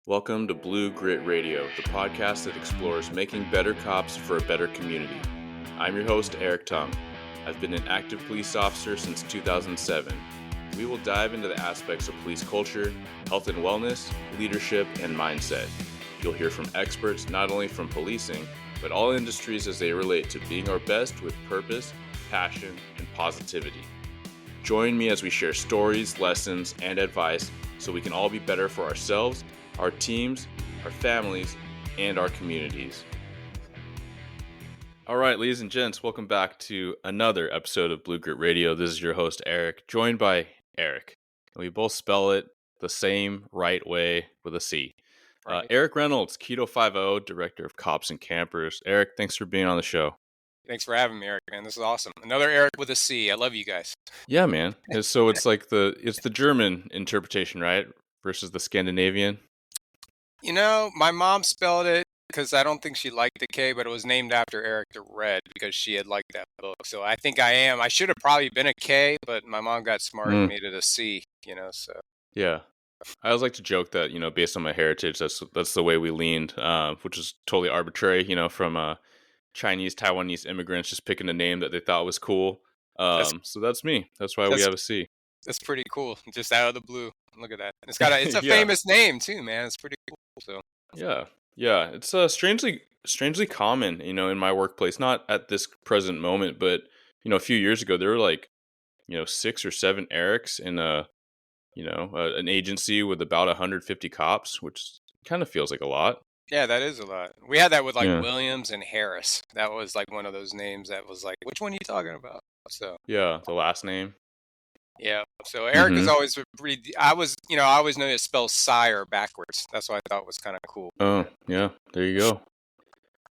Welcome to Blue Grit Radio, the podcast that explores making better cops for a better community. I'm your host, Eric Tung. I've been an active police officer since 2007. We will dive into the aspects of police culture, health and wellness, leadership, and mindset. You'll hear from experts not only from policing, but all industries as they relate to being our best with purpose, passion, and positivity. Join me as we share stories, lessons, and advice so we can all be better for ourselves, our teams, our families, and our communities. All right, ladies and gents, welcome back to another episode of Blue Grit Radio. This is your host, Eric, joined by Eric. We both spell it the same right way with a C. Right. Eric Reynolds, KetoFiveO, Director of Cops and Campers. Eric, thanks for being on the show. Thanks for having me, Eric, man. This is awesome. Another Eric with a C. I love you guys. Yeah, man. So it's like it's the German interpretation, right? Versus the Scandinavian. You know, my mom spelled it because I don't think she liked the K, but it was named after Eric the Red because she had liked that book. So I think I am. I should have probably been a K, but my mom got smart and made it a C, so. Yeah. I always like to joke that, based on my heritage, that's the way we leaned, which is totally arbitrary, from Chinese, Taiwanese immigrants just picking a name that they thought was cool. So that's me. That's why we have a C. That's pretty cool. Just out of the blue. Look at that. It's a Yeah. famous name too, man. It's pretty cool. So Yeah. It's strangely common, in my workplace. Not at this present moment, but a few years ago, there were like 6 or 7 Erics in an agency with about 150 cops, which kind of feels like a lot. yeah, that is a lot. We had that with Williams and Harris. That was like one of those names that was like, which one are you talking about? So yeah, the last name. Yeah. So Eric is always pretty. I always know to spell sire backwards. That's what I thought was kind of cool. Oh, yeah. There you go.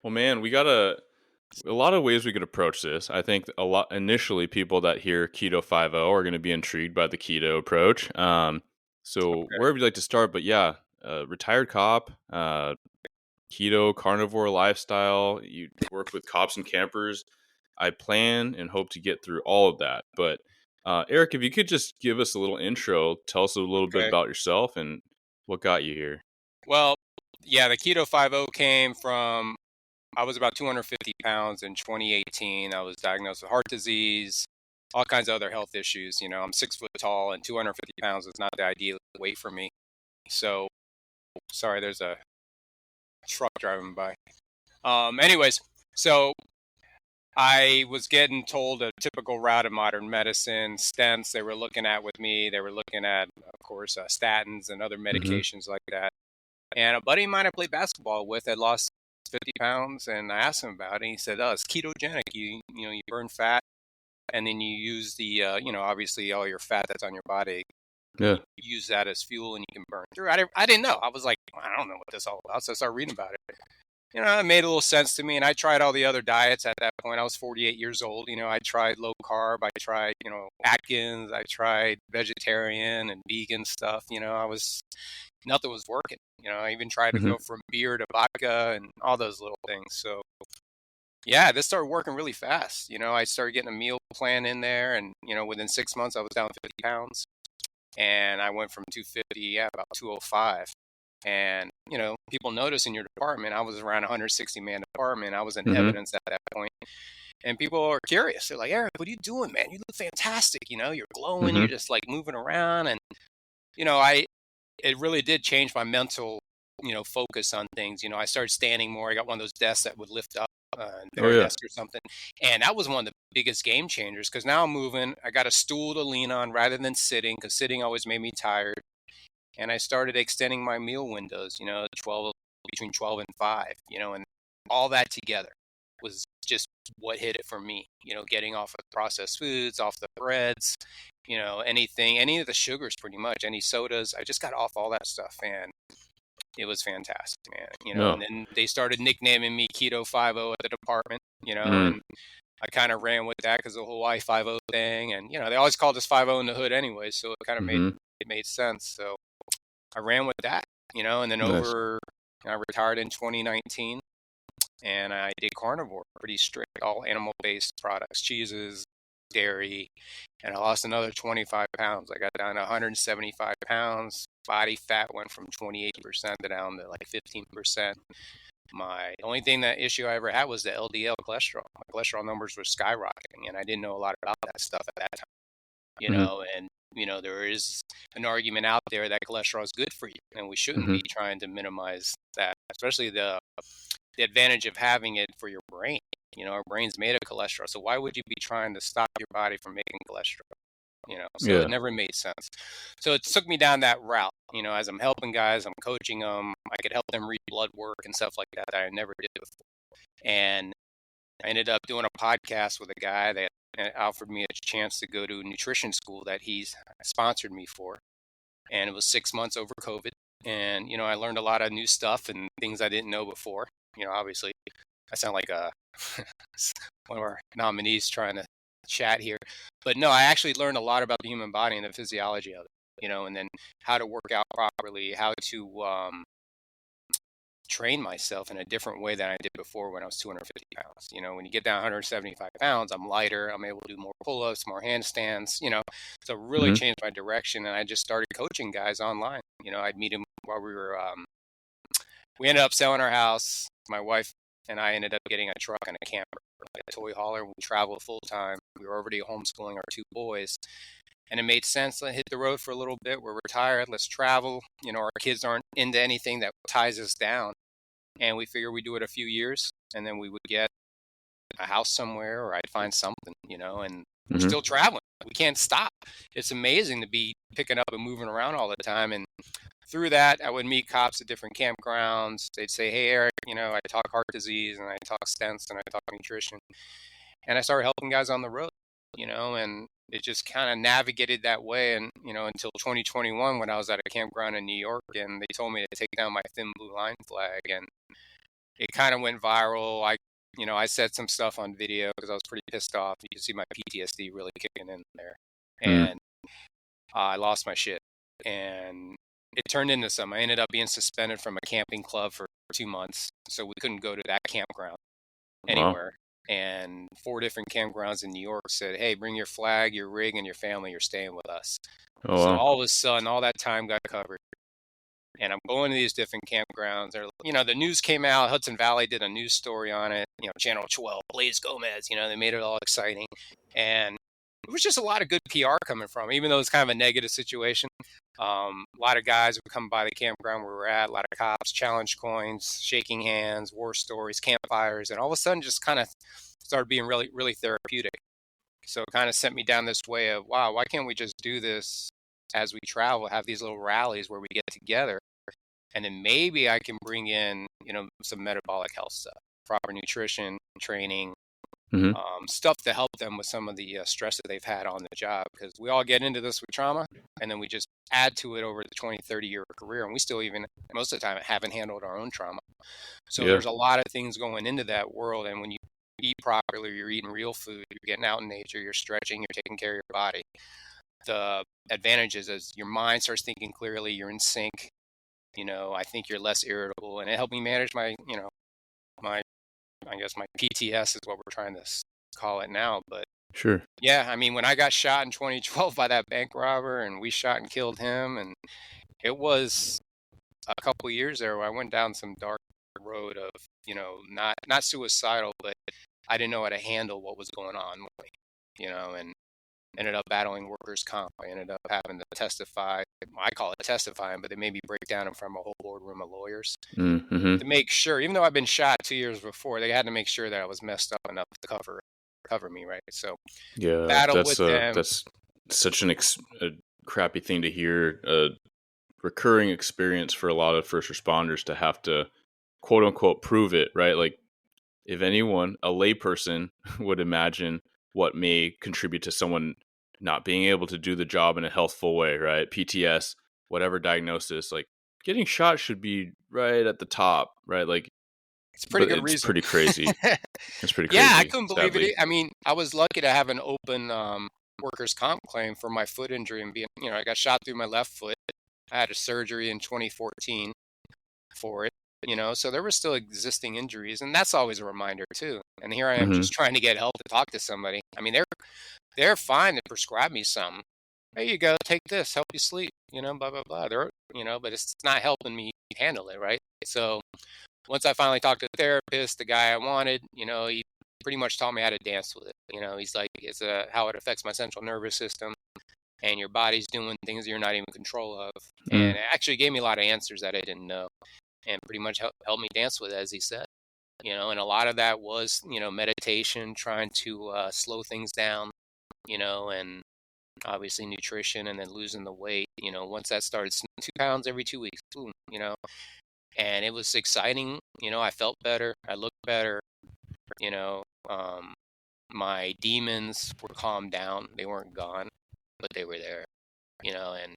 Well, man, we got a lot of ways we could approach this. I think initially people that hear KetoFiveO are going to be intrigued by the keto approach. So wherever you'd like to start, but yeah, retired cop, keto, carnivore lifestyle, you work with cops and campers. I plan and hope to get through all of that. But Eric, if you could just give us a little intro, tell us a little bit about yourself and what got you here. Well, yeah, the KetoFiveO came from, I was about 250 pounds in 2018. I was diagnosed with heart disease, all kinds of other health issues. I'm 6 foot tall and 250 pounds is not the ideal weight for me. So, sorry, there's a truck driving by. Anyways, so I was getting told a typical route of modern medicine, stents they were looking at with me. They were looking at, of course, statins and other medications like that. And a buddy of mine I played basketball with had lost 50 pounds, and I asked him about it. He said, "Oh, it's ketogenic. You burn fat, and then you use the, obviously all your fat that's on your body. Yeah. You use that as fuel, and you can burn through." I didn't know. I was like, I don't know what this is all about. So I started reading about it. It made a little sense to me, and I tried all the other diets at that point. I was 48 years old. I tried low carb. I tried, Atkins. I tried vegetarian and vegan stuff. Nothing was working. I even tried to go from beer to vodka and all those little things. So, yeah, this started working really fast. I started getting a meal plan in there, and, within 6 months, I was down 50 pounds. And I went from 250, about 205. And, people notice in your department, I was around a 160-man department. I was in evidence at that point. And people are curious. They're like, "Eric, what are you doing, man? You look fantastic. You're glowing. You're just like moving around." And, it really did change my mental, focus on things. I started standing more. I got one of those desks that would lift up, desk or something. And that was one of the biggest game changers because now I'm moving. I got a stool to lean on rather than sitting because sitting always made me tired. And I started extending my meal windows, between 12 and 5, and all that together was just what hit it for me, getting off of processed foods, off the breads, anything, any of the sugars pretty much, any sodas. I just got off all that stuff and it was fantastic, man. And then they started nicknaming me KetoFiveO at the department, and I kind of ran with that because the whole I-5O thing. And, they always called us 5-0 in the hood anyway. So it kind of made sense. So I ran with that, and then I retired in 2019 and I did carnivore, pretty strict, all animal-based products, cheeses, dairy, and I lost another 25 pounds. I got down to 175 pounds, body fat went from 28% down to like 15%. My only issue I ever had was the LDL cholesterol. My cholesterol numbers were skyrocketing, and I didn't know a lot about that stuff at that time. Mm-hmm. And there is an argument out there that cholesterol is good for you, and we shouldn't Mm-hmm. be trying to minimize that, especially the advantage of having it for your brain. Our brain's made of cholesterol, so why would you be trying to stop your body from making cholesterol? So it never made sense. So it took me down that route. As I'm helping guys, I'm coaching them. I could help them read blood work and stuff like that I never did before. And I ended up doing a podcast with a guy that offered me a chance to go to nutrition school that he's sponsored me for. And it was 6 months over COVID. And, I learned a lot of new stuff and things I didn't know before. Obviously, I sound like one of our nominees trying to chat here. But no, I actually learned a lot about the human body and the physiology of it, and then how to work out properly, how to train myself in a different way than I did before when I was 250 pounds. When you get down 175 pounds, I'm lighter. I'm able to do more pull-ups, more handstands, so it really changed my direction. And I just started coaching guys online. I'd meet them while we ended up selling our house. My wife and I ended up getting a truck and a camper, like a toy hauler. We traveled full time. We were already homeschooling our 2 boys. And it made sense to hit the road for a little bit. We're retired. Let's travel. Our kids aren't into anything that ties us down. And we figured we'd do it a few years, and then we would get a house somewhere, or I'd find something, and we're still traveling. We can't stop. It's amazing to be picking up and moving around all the time. And through that, I would meet cops at different campgrounds. They'd say, "Hey, Eric, I talk heart disease, and I talk stents, and I talk nutrition." And I started helping guys on the road, and it just kind of navigated that way. And, until 2021, when I was at a campground in New York, and they told me to take down my thin blue line flag, and it kind of went viral. I said some stuff on video because I was pretty pissed off. You can see my PTSD really kicking in there. And I lost my shit. And it turned into something. I ended up being suspended from a camping club for 2 months. So we couldn't go to that campground anywhere. Wow. And 4 different campgrounds in New York said, "Hey, bring your flag, your rig, and your family. You're staying with us." Oh, so wow. All of a sudden, all that time got covered. And I'm going to these different campgrounds. The news came out. Hudson Valley did a news story on it. Channel 12, Blaze Gomez. They made it all exciting. And it was just a lot of good PR coming from, even though it's kind of a negative situation. A lot of guys would come by the campground where we're at, a lot of cops, challenge coins, shaking hands, war stories, campfires, and all of a sudden just kind of started being really, really therapeutic. So it kind of sent me down this way of, wow, why can't we just do this as we travel, have these little rallies where we get together, and then maybe I can bring in, some metabolic health stuff, proper nutrition, training, stuff to help them with some of the stress that they've had on the job, because we all get into this with trauma, and then we just add to it over the 20, 30-year career, and we still even, most of the time, haven't handled our own trauma. So there's a lot of things going into that world, and when you eat properly, you're eating real food, you're getting out in nature, you're stretching, you're taking care of your body. The advantages is your mind starts thinking clearly, you're in sync. I think you're less irritable, and it helped me manage my PTS is what we're trying to call it now. But sure. Yeah, when I got shot in 2012 by that bank robber, and we shot and killed him, and it was a couple of years there where I went down some dark road of, not suicidal, but I didn't know how to handle what was going on with me, and ended up battling workers' comp. I ended up having to testify. I call it testifying, but they made me break down in front of a whole boardroom of lawyers to make sure, even though I've been shot 2 years before, they had to make sure that I was messed up enough to cover me, right? So that's such a crappy thing to hear. A recurring experience for a lot of first responders to have to quote unquote prove it, right? Like, if anyone, a layperson, would imagine what may contribute to someone not being able to do the job in a healthful way, right? PTS, whatever diagnosis, like getting shot should be right at the top, right? Like, it's pretty good reason. It's pretty crazy. It's pretty crazy. Yeah, I couldn't believe it. I was lucky to have an open workers' comp claim for my foot injury and being, I got shot through my left foot. I had a surgery in 2014 for it. So there were still existing injuries, and that's always a reminder too. And here I am just trying to get help to talk to somebody. They're fine to prescribe me something, there you go, take this, help you sleep, blah, blah, blah. But it's not helping me handle it, right? So once I finally talked to the therapist, the guy I wanted, he pretty much taught me how to dance with it. He's like, it's how it affects my central nervous system, and your body's doing things you're not even in control of. And it actually gave me a lot of answers that I didn't know, and pretty much helped me dance with it, as he said. And a lot of that was, meditation, trying to slow things down, and obviously nutrition, and then losing the weight. Once that started, 2 pounds every 2 weeks, boom, and it was exciting. I felt better, I looked better, you know, my demons were calmed down. They weren't gone, but they were there, and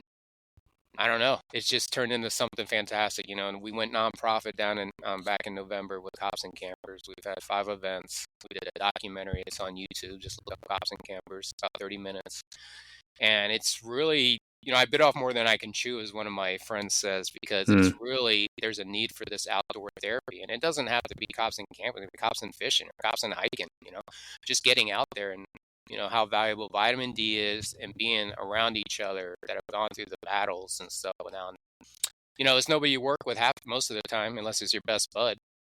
I don't know. It's just turned into something fantastic, and we went nonprofit down in back in November with Cops and Campers. We've had 5 events. We did a documentary. It's on YouTube. Just look up Cops and Campers, about 30 minutes. And it's really, I bit off more than I can chew, as one of my friends says, because it's really, there's a need for this outdoor therapy. And it doesn't have to be cops and camping, it can be cops and fishing, or cops and hiking, just getting out there, and how valuable vitamin D is, and being around each other that have gone through the battles and stuff. Now, it's nobody you work with most of the time, unless it's your best bud,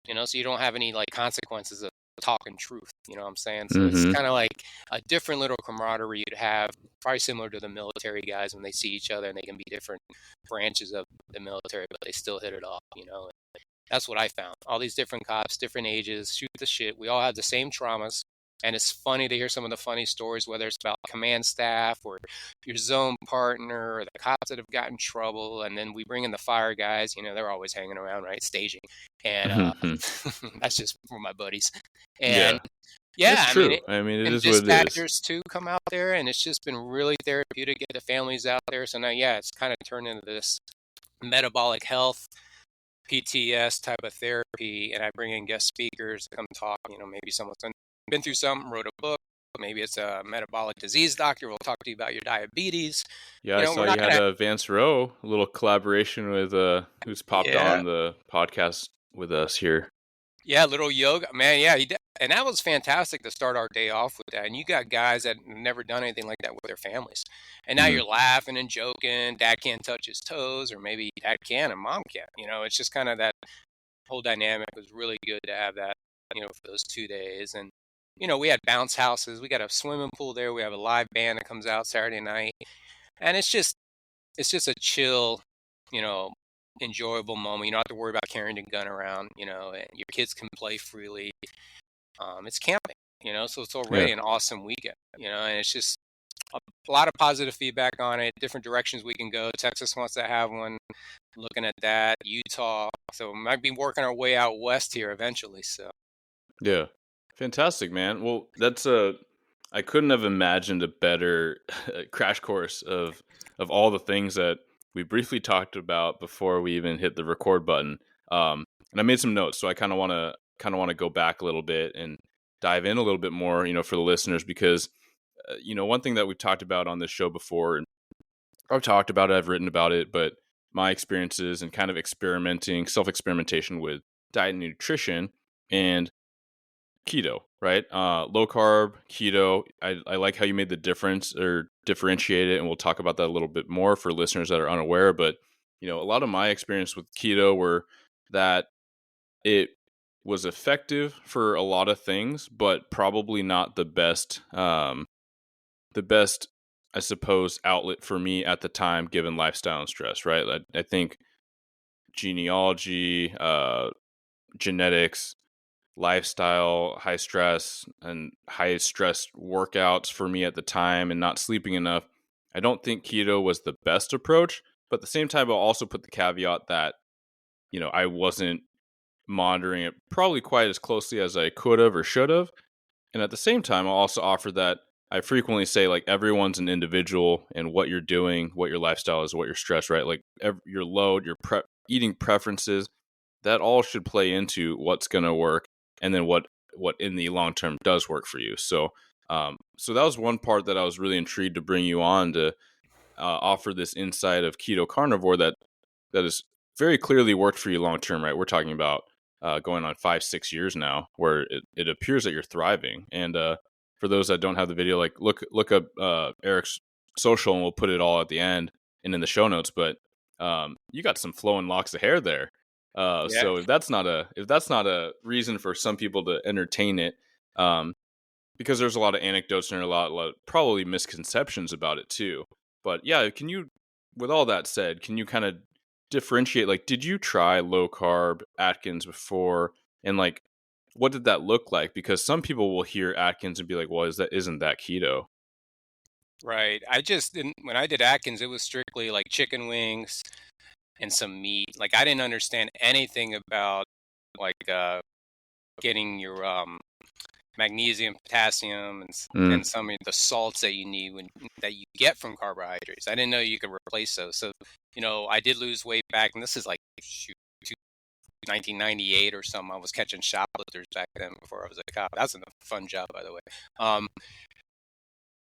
so you don't have any like consequences of talking truth, you know what I'm saying? So it's kind of like a different little camaraderie you'd have, probably similar to the military guys when they see each other, and they can be different branches of the military, but they still hit it off, and that's what I found. All these different cops, different ages, shoot the shit. We all have the same traumas. And it's funny to hear some of the funny stories, whether it's about command staff or your zone partner or the cops that have gotten in trouble. And then we bring in the fire guys, they're always hanging around, right? Staging. And that's just for my buddies. And yeah, it's true. It is what it is. Dispatchers too come out there, and it's just been really therapeutic to get the families out there. So now, it's kind of turned into this metabolic health, PTS type of therapy. And I bring in guest speakers to come talk, maybe someone's been through something, wrote a book. Maybe it's a metabolic disease doctor. We'll talk to you about your diabetes. Yeah, I saw you had Vance Rowe, a little collaboration with who's popped on the podcast with us here. Yeah, little yoga, man. Yeah, and that was fantastic to start our day off with that. And you got guys that have never done anything like that with their families, and now you're laughing and joking. Dad can't touch his toes, or maybe dad can and mom can't. It's just kind of that whole dynamic was really good to have that, for those 2 days. And we had bounce houses. We got a swimming pool there. We have a live band that comes out Saturday night. And it's just a chill, enjoyable moment. You don't have to worry about carrying a gun around, and your kids can play freely. It's camping, so it's already an awesome weekend, and it's just a lot of positive feedback on it, different directions we can go. Texas wants to have one, looking at that, Utah. So we might be working our way out west here eventually. So, yeah. Fantastic, man. Well, I couldn't have imagined a better crash course of all the things that we briefly talked about before we even hit the record button. And I made some notes, so I kind of want to go back a little bit and dive in a little bit more, for the listeners, because one thing that we've talked about on this show before, and I've talked about it, I've written about it, but my experiences and kind of self-experimentation with diet and nutrition and keto, right? Low carb, keto. I like how you made the difference or differentiate it, and we'll talk about that a little bit more for listeners that are unaware. But a lot of my experience with keto were that it was effective for a lot of things, but probably not the best. The best, I suppose, outlet for me at the time, given lifestyle and stress. Right? I think genealogy, genetics, lifestyle, high stress workouts for me at the time, and not sleeping enough. I don't think keto was the best approach, but at the same time, I'll also put the caveat that, I wasn't monitoring it probably quite as closely as I could have or should have. And at the same time, I'll also offer that I frequently say, like, everyone's an individual, and what you're doing, what your lifestyle is, what your stress, right? Like your load, your eating preferences, that all should play into what's going to work. And then what in the long term does work for you. So so that was one part that I was really intrigued to bring you on to offer this insight of keto carnivore that has very clearly worked for you long term, right? We're talking about going on 5-6 years now, where it appears that you're thriving. And for those that don't have the video, like look up Eric's social, and we'll put it all at the end and in the show notes. But you got some flowing locks of hair there. Yeah. So if that's not a reason for some people to entertain it, because there's a lot of anecdotes and a lot of probably misconceptions about it too. But yeah, with all that said, can you kind of differentiate? Like, did you try low carb Atkins before, and like, what did that look like? Because some people will hear Atkins and be like, "Well, isn't that keto?" Right. I just didn't, when I did Atkins, it was strictly like chicken wings and some meat. Like I didn't understand anything about like getting your magnesium, potassium, Mm. and some of the salts that you need that you get from carbohydrates. I didn't know you could replace those. So, I did lose weight back, and this is like 1998 or something. I was catching shoplifters back then before I was a cop. That's a fun job, by the way.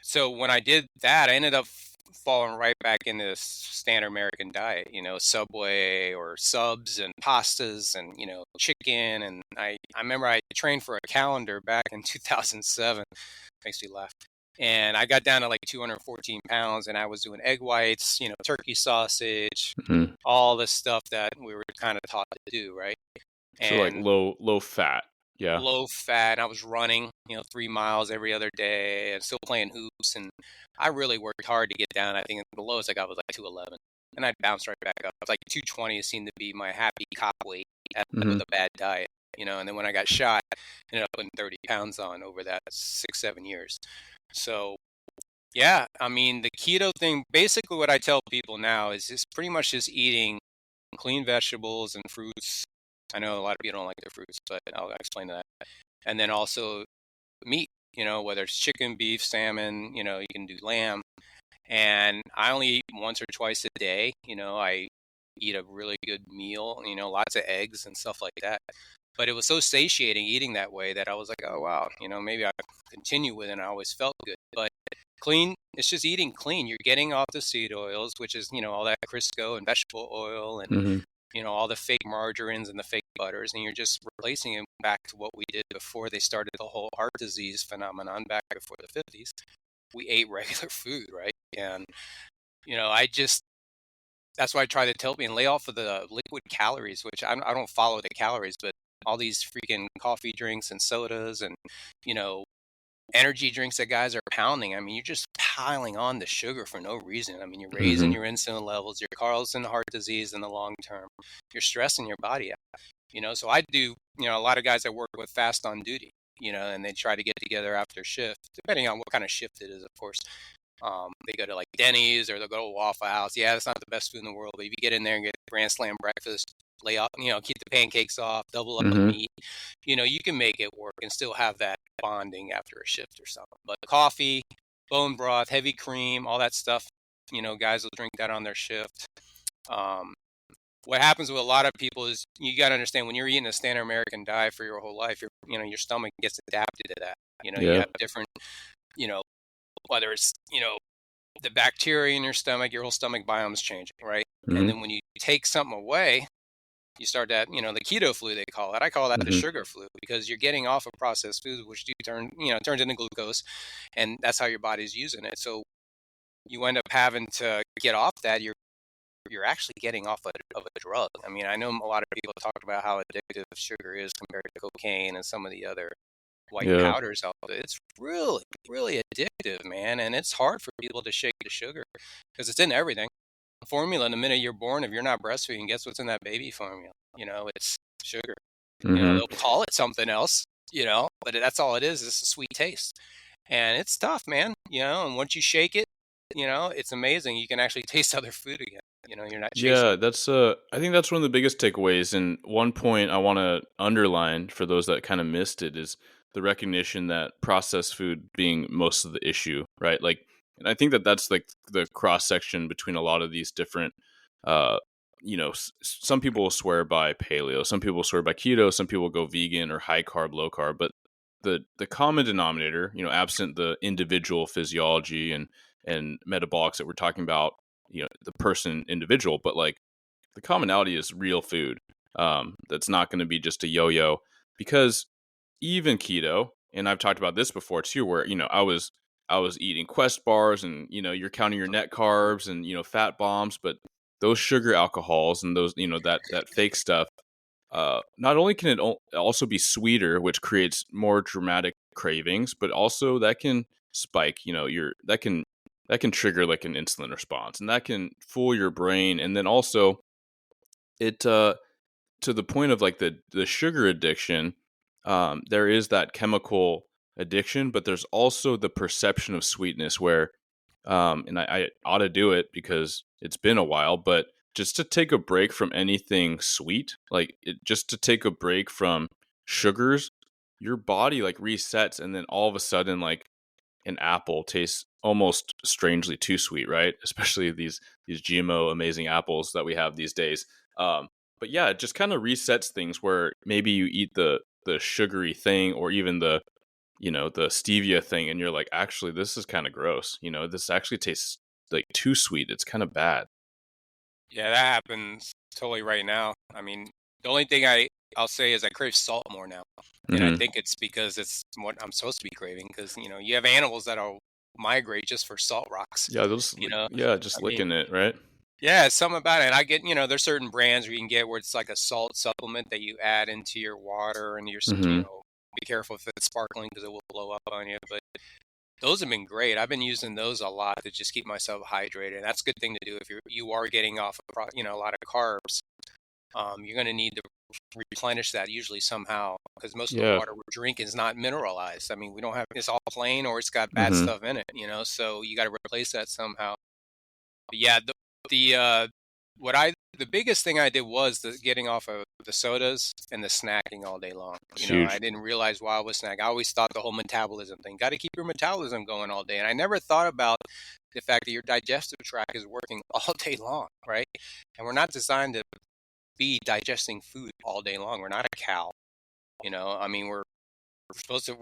So when I did that, I ended up falling right back into this standard American diet, Subway or subs and pastas and, chicken. And I remember I trained for a calendar back in 2007. Makes me laugh. And I got down to like 214 pounds, and I was doing egg whites, turkey sausage, Mm-hmm. all the stuff that we were kind of taught to do, right? So like And low fat. Yeah. low fat. And I was running, 3 miles every other day and still playing hoops. And I really worked hard to get down. I think the lowest I got was like 211. And I'd bounce right back up. It's like 220 seemed to be my happy cop weight with a bad diet, And then when I got shot, I ended up putting 30 pounds on over that 6-7 years. So, yeah, I mean, the keto thing, basically what I tell people now is just pretty much just eating clean vegetables and fruits. I know a lot of people don't like their fruits, but I'll explain that. And then also meat, whether it's chicken, beef, salmon, you can do lamb. And I only eat once or twice a day. I eat a really good meal, lots of eggs and stuff like that. But it was so satiating eating that way that I was like, oh, wow, maybe I continue with it. And I always felt good. But clean, it's just eating clean. You're getting off the seed oils, which is, all that Crisco and vegetable oil and, Mm-hmm. all the fake margarines and the fake butters. And you're just replacing it back to what we did before they started the whole heart disease phenomenon back before the 50s. We ate regular food, right? And, that's why I try to tell people and lay off of the liquid calories, which I don't follow the calories, but all these freaking coffee drinks and sodas and, energy drinks that guys are pounding. I mean, you're just piling on the sugar for no reason. I mean, you're raising your insulin levels, you're causing heart disease in the long term. You're stressing your body out, So I do, a lot of guys I work with fast on duty, and they try to get together after shift, depending on what kind of shift it is, of course. They go to like Denny's or they'll go to Waffle House. Yeah, that's not the best food in the world, but if you get in there and get a Grand Slam breakfast, lay off, keep the pancakes off, double up the meat, you can make it work and still have that bonding after a shift or something. But coffee, bone broth, heavy cream, all that stuff, guys will drink that on their shift. What happens with a lot of people is you got to understand when you're eating a standard American diet for your whole life, your stomach gets adapted to that. You have different, whether it's, the bacteria in your stomach, your whole stomach biome is changing, right? And then when you take something away, you start that, the keto flu, they call it. I call that the sugar flu because you're getting off of processed foods, which do turns into glucose, and that's how your body's using it. So you end up having to get off that. You're actually getting off of a drug. I mean, I know a lot of people talk about how addictive sugar is compared to cocaine and some of the other white powders out there. It's really, really addictive, man. And it's hard for people to shake the sugar because it's in everything. Formula, the minute you're born, if you're not breastfeeding, guess what's in that baby formula? It's sugar. They'll call it something else, but that's all it is. It's a sweet taste. And it's tough, man. And once you shake it, it's amazing. You can actually taste other food again. You're not chasing. Yeah, that's I think that's one of the biggest takeaways. And one point I want to underline for those that kind of missed it is the recognition that processed food being most of the issue, right? Like, and I think that that's like the cross section between a lot of these different, some people will swear by paleo, some people swear by keto, some people go vegan or high carb, low carb, but the common denominator, absent the individual physiology and metabolics that we're talking about, the person individual, but like the commonality is real food. That's not going to be just a yo-yo, because even keto, and I've talked about this before too, where I was I was eating Quest bars, and you're counting your net carbs and fat bombs, but those sugar alcohols and those that fake stuff, not only can it also be sweeter, which creates more dramatic cravings, but also that can spike, that can trigger like an insulin response, and that can fool your brain. And then also it to the point of like the sugar addiction, there is that chemical addiction, but there's also the perception of sweetness where, and I ought to do it because it's been a while, but just to take a break from anything sweet, like just to take a break from sugars, your body like resets, and then all of a sudden, like an apple tastes almost strangely too sweet, right? Especially these GMO amazing apples that we have these days. But yeah, it just kind of resets things where maybe you eat the sugary thing, or even the stevia thing, and you're like, actually, this is kind of gross. This actually tastes like too sweet. It's kind of bad. Yeah, that happens totally right now. I mean, the only thing I'll say is I crave salt more now. And I Hmm. think it's because it's what I'm supposed to be craving, because, you have animals that'll migrate just for salt rocks, Yeah, those you like, know? yeah, just I mean, licking it, right? yeah, something about it. I get, there's certain brands where you can get where it's like a salt supplement that you add into your water, and Hmm. be careful if it's sparkling because it will blow up on you. But those have been great. I've been using those a lot to just keep myself hydrated. And that's a good thing to do if you are getting off of, a lot of carbs. You're going to need to replenish that usually somehow, because most of the Yeah. water we're drinking is not mineralized. I mean, we don't have, it's all plain or it's got bad Hmm. stuff in it, so you got to replace that somehow. But yeah, the what I the biggest thing I did was getting off of the sodas and the snacking all day long. It's I huge. didn't realize why I was snacking. I always thought the whole metabolism thing. Got to keep your metabolism going all day, and I never thought about the fact that your digestive tract is working all day long, right? And we're not designed to be digesting food all day long. We're not a cow, I mean, we're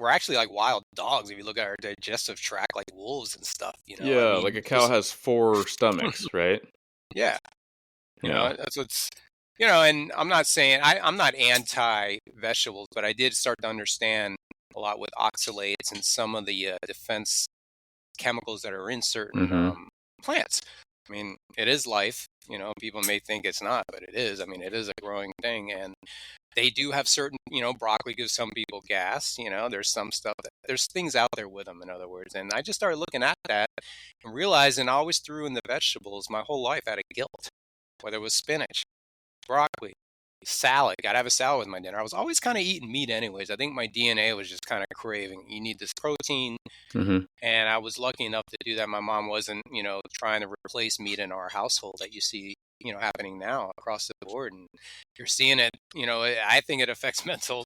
actually like wild dogs if you look at our digestive tract, like wolves and stuff. I Yeah, like mean, a cow has 4 stomachs, right? yeah. Yeah. That's what's, and I'm not saying I'm not anti vegetables, but I did start to understand a lot with oxalates and some of the defense chemicals that are in certain Hmm. plants. I mean, it is life. People may think it's not, but it is. I mean, it is a growing thing, and they do have certain, broccoli gives some people gas. There's some stuff there's things out there with them, in other words. And I just started looking at that and realizing I always threw in the vegetables my whole life out of guilt, whether it was spinach, broccoli, salad. Got to have a salad with my dinner. I was always kind of eating meat anyways. I think my DNA was just kind of craving. You need this protein. Hmm. And I was lucky enough to do that. My mom wasn't, trying to replace meat in our household that you see, happening now across the board. And you're seeing it, I think it affects mental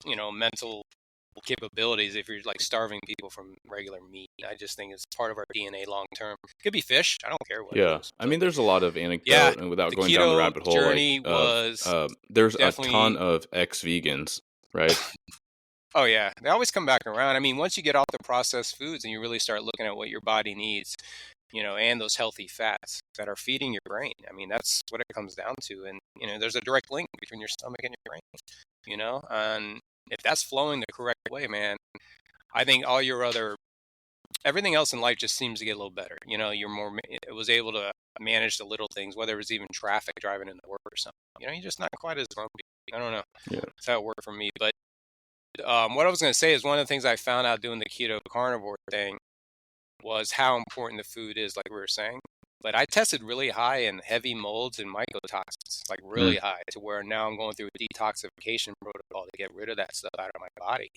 capabilities if you're like starving people from regular meat. I just think it's part of our DNA long term. It could be fish. I don't care what it Yeah. is. I But mean, there's a lot of yeah, anecdote, and without the going down the keto rabbit hole, like journey was there's a ton definitely. of ex-vegans, right? Oh yeah, they always come back around. I mean, once you get off the processed foods and you really start looking at what your body needs, and those healthy fats that are feeding your brain. I mean, that's what it comes down to. And, there's a direct link between your stomach and your brain, and if that's flowing the correct way, man, I think everything else in life just seems to get a little better. You're more, it was able to manage the little things, whether it was even traffic driving into work or something. You're just not quite as grumpy. I don't know. Yeah. That's how it worked for me. But what I was going to say is one of the things I found out doing the keto carnivore thing was how important the food is, like we were saying. But I tested really high in heavy molds and mycotoxins, like really Mm. high, to where now I'm going through a detoxification protocol to get rid of that stuff out of my body.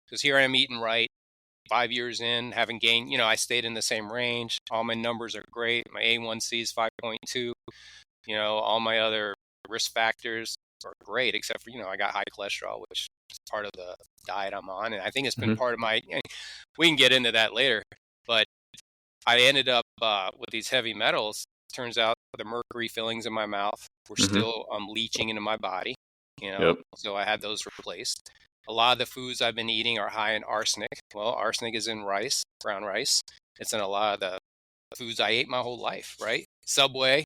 Because here I am eating right, 5 years in, haven't gained, I stayed in the same range. All my numbers are great. My A1C is 5.2. All my other risk factors are great, except for, I got high cholesterol, which is part of the diet I'm on. And I think it's been Hmm. part of we can get into that later. But I ended up with these heavy metals. Turns out the mercury fillings in my mouth were Hmm. still leaching into my body, Yep. so I had those replaced. A lot of the foods I've been eating are high in arsenic. Well, arsenic is in rice, brown rice. It's in a lot of the foods I ate my whole life, right? Subway,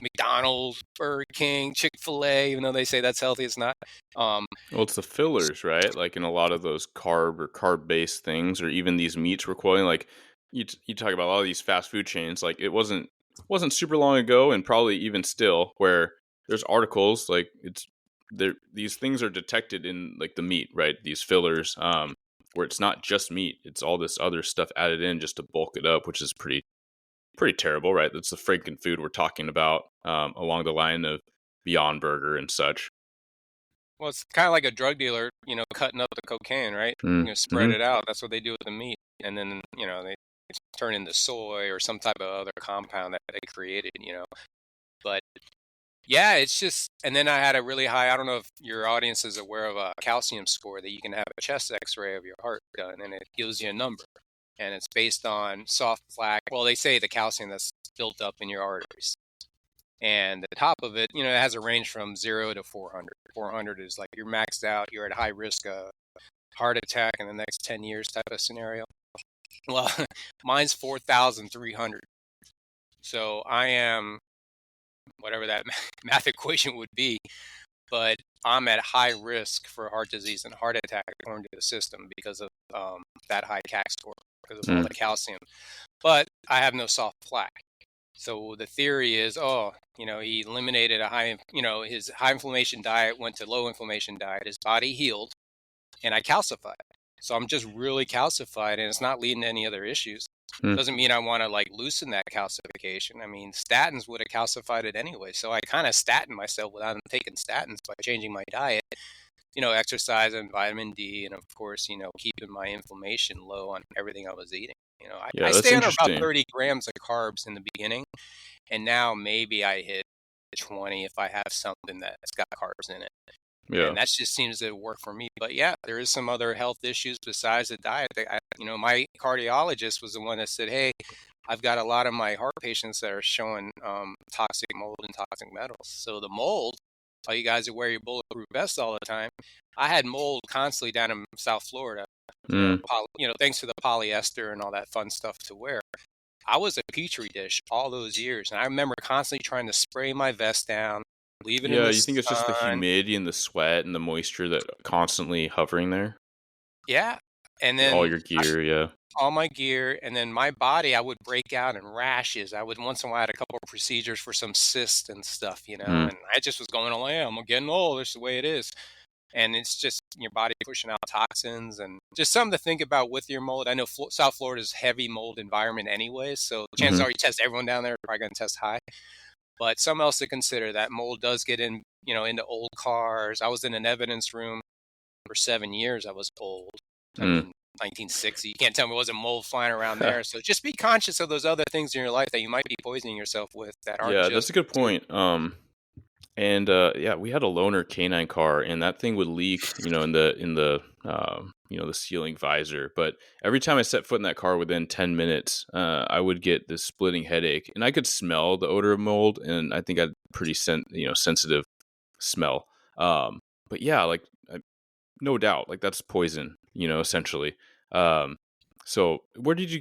McDonald's, Burger King, Chick-fil-A, even though they say that's healthy, it's not. Um, Well, it's the fillers, right? Like in a lot of those carb or carb-based things, or even these meats we're quoting, like you talk about all these fast food chains. Like it wasn't super long ago, and probably even still, where there's articles like it's there. These things are detected in like the meat, right? These fillers, where it's not just meat; it's all this other stuff added in just to bulk it up, which is pretty terrible, right? That's the freaking food we're talking about, along the line of Beyond Burger and such. Well, it's kind of like a drug dealer, cutting up the cocaine, right? Spread Mm-hmm. it out. That's what they do with the meat, and then they turn into soy or some type of other compound that they created. But yeah, it's just, and then I had a really high. I don't know if your audience is aware of a calcium score that you can have a chest X-ray of your heart done, and it gives you a number, and it's based on soft plaque. Well, they say the calcium that's built up in your arteries. And the top of it, it has a range from 0 to 400. 400 is like you're maxed out, you're at high risk of heart attack in the next 10 years type of scenario. Well, mine's 4,300. So I am, whatever that math equation would be, but I'm at high risk for heart disease and heart attack according to the system because of that high CAC score, because of all the calcium. But I have no soft plaque. So the theory is, he eliminated his high inflammation diet, went to low inflammation diet, his body healed, and I calcified. So I'm just really calcified, and it's not leading to any other issues. Doesn't mean I want to like loosen that calcification. I mean, statins would have calcified it anyway. So I kind of statin myself without taking statins by changing my diet, exercise and vitamin D, and of course, keeping my inflammation low on everything I was eating. Yeah, I that's stay under about interesting. 30 grams of carbs in the beginning, and now maybe I hit 20 if I have something that's got carbs in it. Yeah. And that just seems to work for me. But yeah, there is some other health issues besides the diet. My cardiologist was the one that said, hey, I've got a lot of my heart patients that are showing toxic mold and toxic metals. So the mold, all you guys that wear your bulletproof vests all the time, I had mold constantly down in South Florida. Thanks to the polyester and all that fun stuff to wear. I was a petri dish all those years, and I remember constantly trying to spray my vest down, leave it in Yeah, the you think it's just the sun. humidity and the sweat and the moisture that constantly hovering there? Yeah, and All then your gear, yeah. all my gear, and then my body, I would break out in rashes. I would once in a while I had a couple of procedures for some cysts and stuff, and I just was going, oh, yeah, I'm getting old. This is the way it is. And it's just your body pushing out toxins and just something to think about with your mold. I know South Florida's heavy mold environment anyway, so chances are you test everyone down there, probably going to test high. But something else to consider, that mold does get in, into old cars. I was in an evidence room for 7 years. I was old. I mean, 1960. You can't tell me there wasn't mold flying around there. So just be conscious of those other things in your life that you might be poisoning yourself with that aren't Yeah, that's just a good food. point. And yeah, we had a loaner canine car, and that thing would leak, in the the ceiling visor. But every time I set foot in that car, within 10 minutes, I would get this splitting headache, and I could smell the odor of mold, and I think I had pretty sensitive smell. But yeah, like no doubt, like that's poison, essentially. Um, so where did you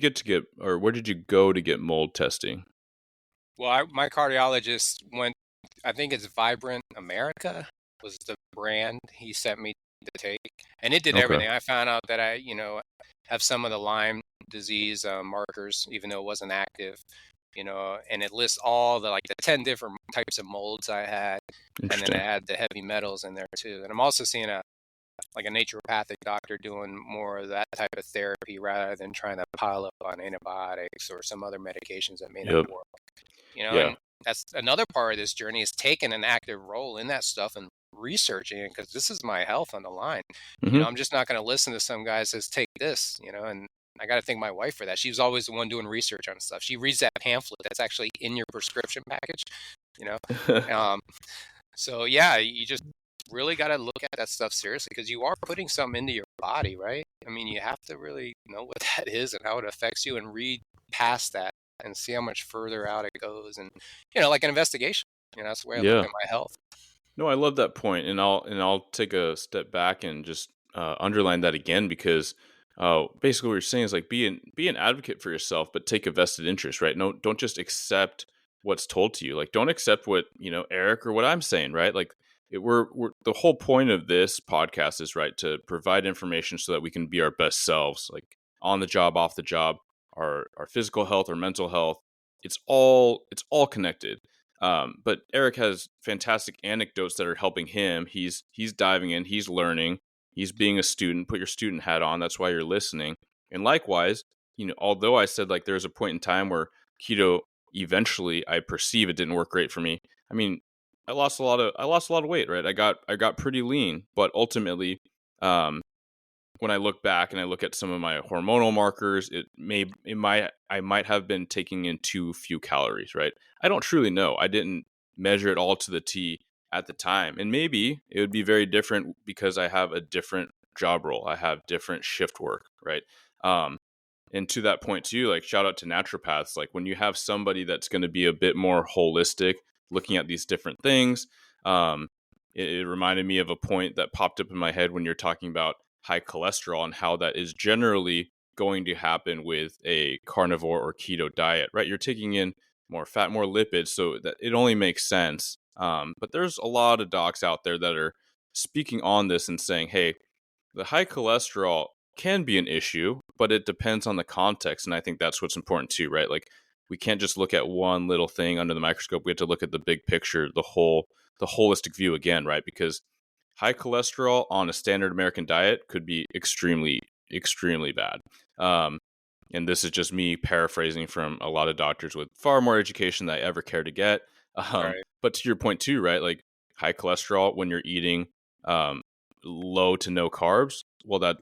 where did you go to get mold testing? Well, my cardiologist went, I think it's Vibrant America was the brand he sent me to take. And it did Okay. everything. I found out that I, have some of the Lyme disease markers, even though it wasn't active, and it lists all the 10 different types of molds I had. And then it Interesting. had the heavy metals in there too. And I'm also seeing a naturopathic doctor doing more of that type of therapy rather than trying to pile up on antibiotics or some other medications that may not Yep. work. Yeah. And that's another part of this journey, is taking an active role in that stuff and researching it, because this is my health on the line. Hmm. I'm just not going to listen to some guy says take this, and I got to thank my wife for that. She was always the one doing research on stuff. She reads that pamphlet that's actually in your prescription package, you know. So yeah, you just really got to look at that stuff seriously, because you are putting something into your body, right? I mean, you have to really know what that is and how it affects you, and read past that and see how much further out it goes, and like an investigation. That's the way I look Yeah. at my health. No, I love that point, and I'll take a step back and just underline that again, because basically what you're saying is like be an advocate for yourself, but take a vested interest, right? No, don't just accept what's told to you. Like, don't accept what Eric or what I'm saying, right? Like, we're the whole point of this podcast is, right, to provide information so that we can be our best selves, like on the job, off the job. our physical health, our mental health. It's all connected. But Eric has fantastic anecdotes that are helping him. He's diving in, he's learning, he's being a student. Put your student hat on. That's why you're listening. And likewise, although I said like there's a point in time where keto eventually I perceive it didn't work great for me. I mean, I lost a lot of weight, right? I got pretty lean, but ultimately, when I look back and I look at some of my hormonal markers, I might have been taking in too few calories, right? I don't truly know. I didn't measure it all to the T at the time. And maybe it would be very different because I have a different job role. I have different shift work, right? And to that point too, like shout out to naturopaths. Like when you have somebody that's going to be a bit more holistic, looking at these different things, it reminded me of a point that popped up in my head when you're talking about high cholesterol and how that is generally going to happen with a carnivore or keto diet, right? You're taking in more fat, more lipids, so that it only makes sense. But there's a lot of docs out there that are speaking on this and saying, hey, the high cholesterol can be an issue, but it depends on the context. And I think that's what's important too, right? Like we can't just look at one little thing under the microscope. We have to look at the big picture, the holistic view again, right? Because high cholesterol on a standard American diet could be extremely, extremely bad. And this is just me paraphrasing from a lot of doctors with far more education than I ever care to get. Right. But to your point too, right? Like high cholesterol when you're eating low to no carbs, well, that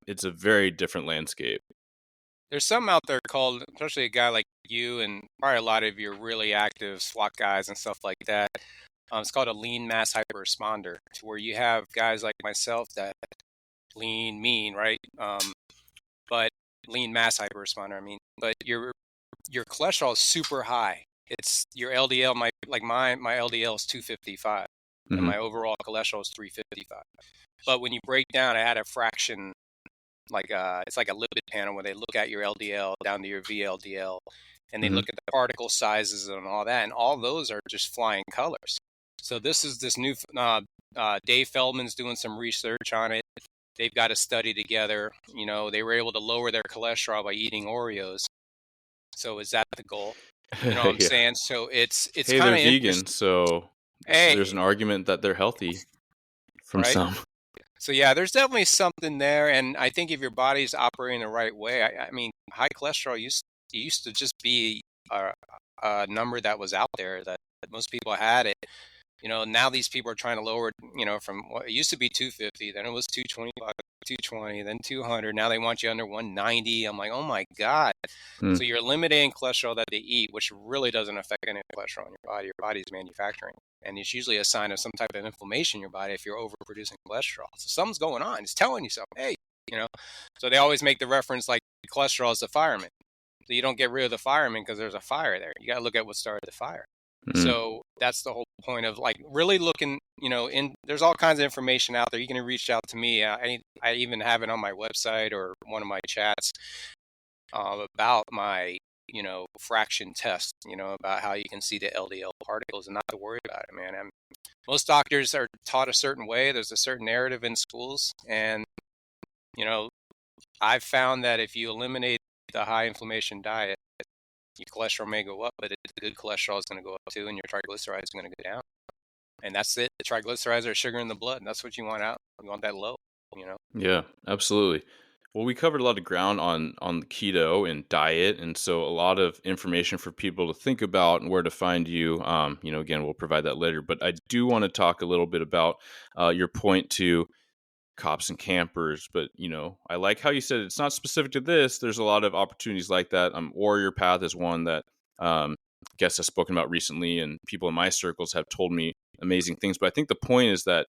it's a very different landscape. There's some out there called, especially a guy like you and probably a lot of your really active SWAT guys and stuff like that. It's called a lean mass hyperresponder, to where you have guys like myself that lean, mean, right? But lean mass hyperresponder, I mean, but your cholesterol is super high. It's your LDL, my LDL is 255, and my overall cholesterol is 355. But when you break down, I had a fraction, it's like a lipid panel where they look at your LDL down to your VLDL, and they look at the particle sizes and all that, and all those are just flying colors. So this new Dave Feldman's doing some research on it. They've got a study together. They were able to lower their cholesterol by eating Oreos. So is that the goal? You know what I'm saying? So it's hey, kind they're of vegan, so there's an argument that they're healthy from some. So yeah, there's definitely something there, and I think if your body's operating the right way, I mean, high cholesterol used to just be a number that was out there that most people had it. Now these people are trying to lower it, from what it used to be 250, then it was 225, 220, then 200. Now they want you under 190. I'm like, oh my God. So you're eliminating cholesterol that they eat, which really doesn't affect any cholesterol in your body. Your body's manufacturing. And it's usually a sign of some type of inflammation in your body if you're overproducing cholesterol. So something's going on. It's telling you something. Hey, So they always make the reference like cholesterol is the fireman. So you don't get rid of the fireman because there's a fire there. You got to look at what started the fire. So that's the whole point of like really looking, there's all kinds of information out there. You can reach out to me. I even have it on my website or one of my chats about my, fraction test, about how you can see the LDL particles and not to worry about it, man. Most doctors are taught a certain way. There's a certain narrative in schools. And, I've found that if you eliminate the high inflammation diet, your cholesterol may go up, but the good cholesterol is going to go up too, and your triglycerides are going to go down. And that's it. The triglycerides are sugar in the blood, and that's what you want out. You want that low, Yeah, absolutely. Well, we covered a lot of ground on the keto and diet, and so a lot of information for people to think about and where to find you. Again, we'll provide that later. But I do want to talk a little bit about your point to cops and campers. But I like how you said it's not specific to this. There's a lot of opportunities like that. Warrior Path is one that guests have spoken about recently, and people in my circles have told me amazing things. But I think the point is that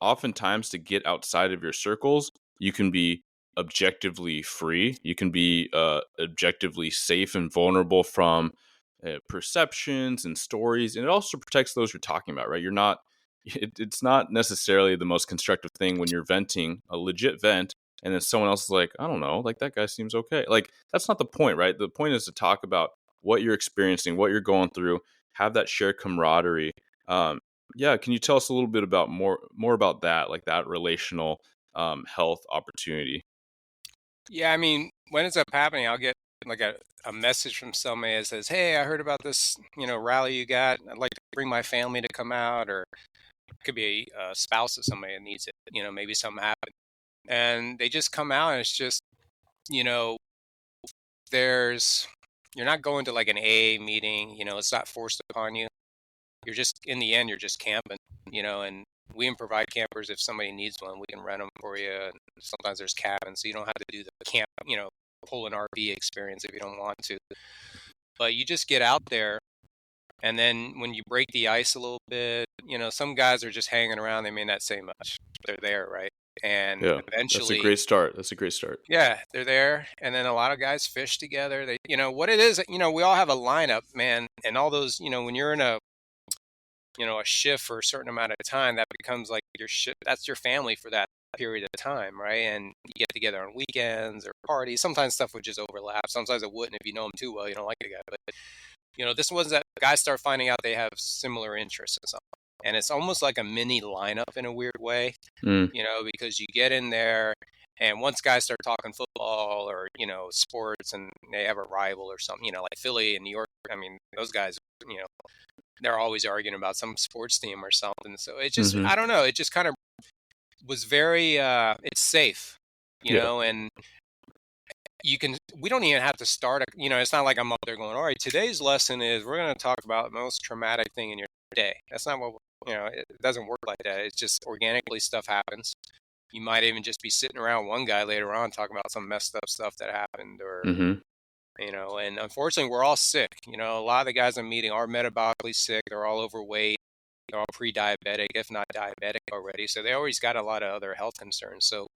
oftentimes to get outside of your circles, you can be objectively free. You can be objectively safe and vulnerable from perceptions and stories, and it also protects those you're talking about. Right? You're not. It's not necessarily the most constructive thing when you're venting a legit vent, and then someone else is like, I don't know, like that guy seems okay. Like that's not the point, right? The point is to talk about what you're experiencing, what you're going through, have that shared camaraderie. Yeah, can you tell us a little bit about more about that, like that relational health opportunity? Yeah, I mean, when it's up happening, I'll get like a message from somebody that says, "Hey, I heard about this, rally you got. I'd like to bring my family to come out," or it could be a spouse of somebody that needs it. Maybe something happened, and they just come out, and it's just, you know, there's you're not going to like an AA meeting. It's not forced upon you. You're just in the end, you're just camping. And we can provide campers if somebody needs one. We can rent them for you. And sometimes there's cabins, so you don't have to do the camp, pull an RV experience if you don't want to. But you just get out there, and then when you break the ice a little bit, some guys are just hanging around. They may not say much. They're there, right? And Yeah, that's a eventually, great start. That's a great start. yeah, they're there. And then a lot of guys fish together. They, what it is, we all have a lineup, man. And all those, when you're in a shift for a certain amount of time, that becomes like your shift. That's your family for that period of time, right? And you get together on weekends or parties. Sometimes stuff would just overlap. Sometimes it wouldn't. If you know them too well, you don't like the guy. But this was that guys start finding out they have similar interests in something, and it's almost like a mini lineup in a weird way, because you get in there. And once guys start talking football or, sports, and they have a rival or something, like Philly and New York, I mean, those guys, they're always arguing about some sports team or something. So it just, I don't know, it just kind of was very, it's safe, and we don't even have to start, it's not like I'm up there going, all right, today's lesson is we're going to talk about the most traumatic thing in your day. That's not what, it doesn't work like that. It's just organically stuff happens. You might even just be sitting around one guy later on talking about some messed up stuff that happened, or, and unfortunately we're all sick. A lot of the guys I'm meeting are metabolically sick. They're all overweight. They're all pre-diabetic, if not diabetic already. So they always got a lot of other health concerns. So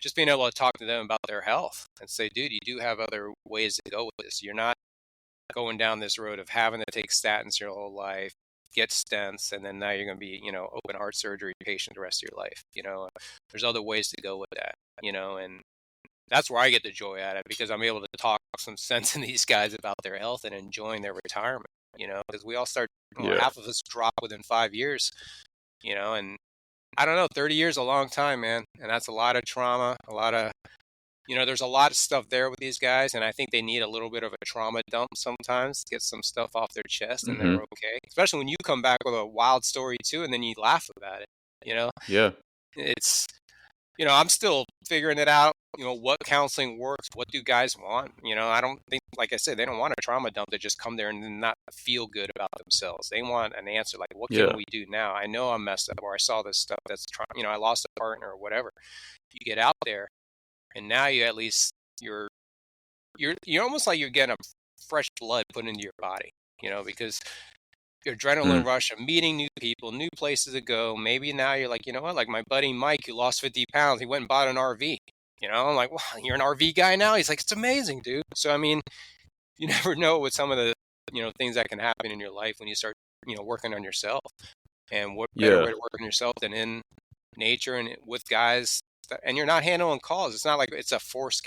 just being able to talk to them about their health and say, dude, you do have other ways to go with this. You're not going down this road of having to take statins your whole life, get stents, and then now you're going to be, open heart surgery patient the rest of your life. There's other ways to go with that, and that's where I get the joy out of it, because I'm able to talk some sense in these guys about their health and enjoying their retirement, because we all start, half of us drop within 5 years, and I don't know, 30 years is a long time, man. And that's a lot of trauma, a lot of, there's a lot of stuff there with these guys. And I think they need a little bit of a trauma dump sometimes to get some stuff off their chest, and they're okay. Especially when you come back with a wild story too, and then you laugh about it, Yeah. It's, I'm still figuring it out, what counseling works, what do guys want? I don't think, like I said, they don't want a trauma dump to just come there and not feel good about themselves. They want an answer like, what can we do now? I know I'm messed up, or I saw this stuff that's, I lost a partner or whatever. You get out there, and now you at least, you're almost like you're getting a fresh blood put into your body, because your adrenaline rush of meeting new people, new places to go. Maybe now you're like, what? Like my buddy Mike, who lost 50 pounds, he went and bought an RV. I'm like, wow, you're an RV guy now? He's like, it's amazing, dude. So, I mean, you never know with some of the, things that can happen in your life when you start, working on yourself. And what better way to work on yourself than in nature and with guys. And you're not handling calls. It's not like it's a forced